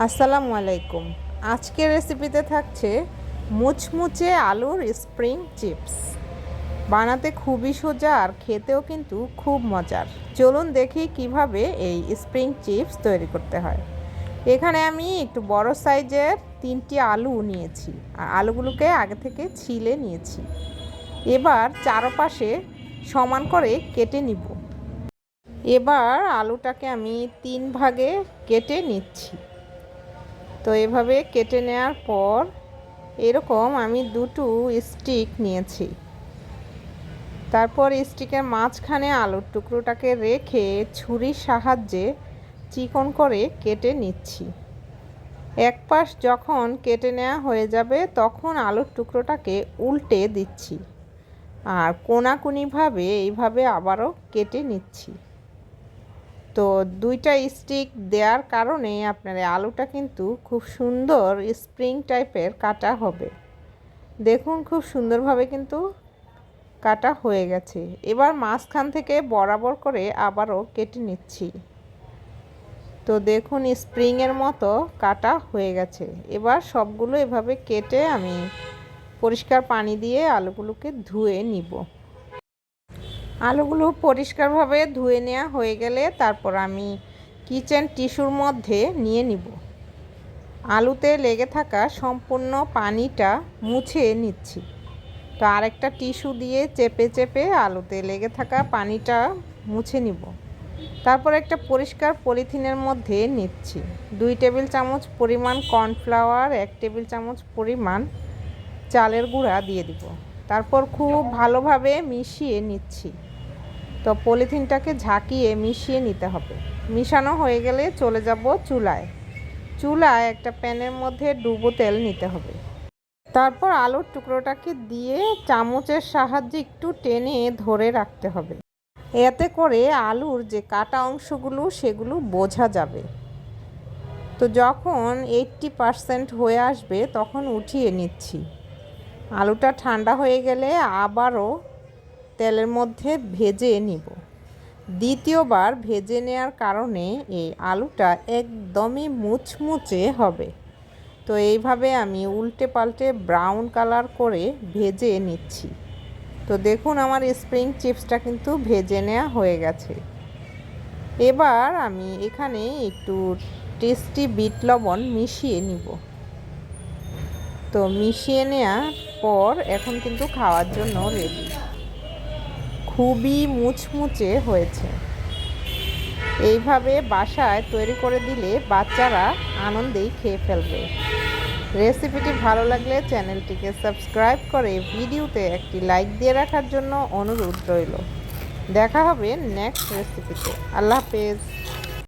আসসালামু আলাইকুম। আজকের রেসিপিতে থাকছে মুচমুচে আলুর স্প্রিং চিপস। বানাতে খুবই সোজা আর খেতেও কিন্তু খুব মজার। চলুন দেখি কিভাবে এই স্প্রিং চিপস তৈরি করতে হয়। এখানে আমি একটু বড় সাইজের 3টি আলু নিয়েছি আর আলুগুলোকে আগে থেকে ছিলে নিয়েছি। এবার চারপাশে সমান করে কেটে নিব। এবার আলুটাকে আমি 3 ভাগে কেটে নিচ্ছি। তো এভাবে কেটে নেওয়ার পর এরকম আমি দুটো স্টিক নিয়েছি। তারপর স্টিকের মাঝখানে আলুর টুকরোটাকে রেখে ছুরির সাহায্যে চিকন করে কেটে নিচ্ছি। এক পাশ যখন কেটে নেওয়া হয়ে যাবে তখন আলুর টুকরোটাকে উল্টে দিচ্ছি আর কোনাকুনিভাবে এইভাবে আবারও কেটে নিচ্ছি। তো দুইটা স্টিক দেওয়ার কারণে আপনার আলুটা কিন্তু খুব সুন্দর স্প্রিং টাইপের কাটা হবে। দেখুন খুব সুন্দরভাবে কিন্তু কাটা হয়ে গেছে। এবার মাঝখান থেকে বরাবর করে আবারও কেটে নিচ্ছি। তো দেখুন স্প্রিংয়ের মতো কাটা হয়ে গেছে। এবার সবগুলো এভাবে কেটে আমি পরিষ্কার পানি দিয়ে আলুগুলোকে ধুয়ে নিব। আলুগুলো পরিষ্কারভাবে ধুয়ে নেওয়া হয়ে গেলে তারপর আমি কিচেন টিস্যুর মধ্যে নিয়ে নিব। আলুতে লেগে থাকা সম্পূর্ণ পানিটা মুছে নিচ্ছি। তো আরেকটা টিস্যু দিয়ে চেপে চেপে আলুতে লেগে থাকা পানিটা মুছে নিব। তারপর একটা পরিষ্কার পলিথিনের মধ্যে নিচ্ছি। 2 টেবিল চামচ পরিমাণ কর্নফ্লাওয়ার, 1 টেবিল চামচ পরিমাণ চালের গুঁড়া দিয়ে দিব। তারপর খুব ভালোভাবে মিশিয়ে নিচ্ছি। তো পলিথিনটাকে ঝাঁকিয়ে মিশিয়ে নিতে হবে। মিশানো হয়ে গেলে চলে যাব চুলায় একটা প্যানের মধ্যে ডুবো তেল নিতে হবে। তারপর আলুর টুকরোটাকে দিয়ে চামচের সাহায্যে একটু টেনে ধরে রাখতে হবে। এতে করে আলুর যে কাটা অংশগুলো সেগুলো বোঝা যাবে। তো যখন 80% হয়ে আসবে তখন উঠিয়ে নিচ্ছি। আলুটা ঠান্ডা হয়ে গেলে আবারও তেলের মধ্যে ভেজে নিব। দ্বিতীয়বার ভেজে নেওয়ার কারণে এই আলুটা একদমই মুচমুচে হবে। তো এইভাবে আমি উল্টে পাল্টে ব্রাউন কালার করে ভেজে নিচ্ছি। তো দেখুন আমার স্প্রিং চিপসটা কিন্তু ভেজে নেওয়া হয়ে গেছে। এবার আমি এখানে একটু টেস্টি বিট লবণ মিশিয়ে নিব। তো মিশিয়ে নেওয়ার পর এখন কিন্তু খাওয়ার জন্য রেডি। খুবই মুচমুচে হয়েছে। এইভাবে বাসায় তৈরি করে দিলে বাচ্চারা আনন্দেই খেয়ে ফেলবে। রেসিপিটি ভালো লাগলে চ্যানেলটিকে সাবস্ক্রাইব করে ভিডিওতে একটি লাইক দিয়ে রাখার জন্য অনুরোধ রইল। দেখা হবে নেক্সট রেসিপিতে। আল্লাহ হাফেজ।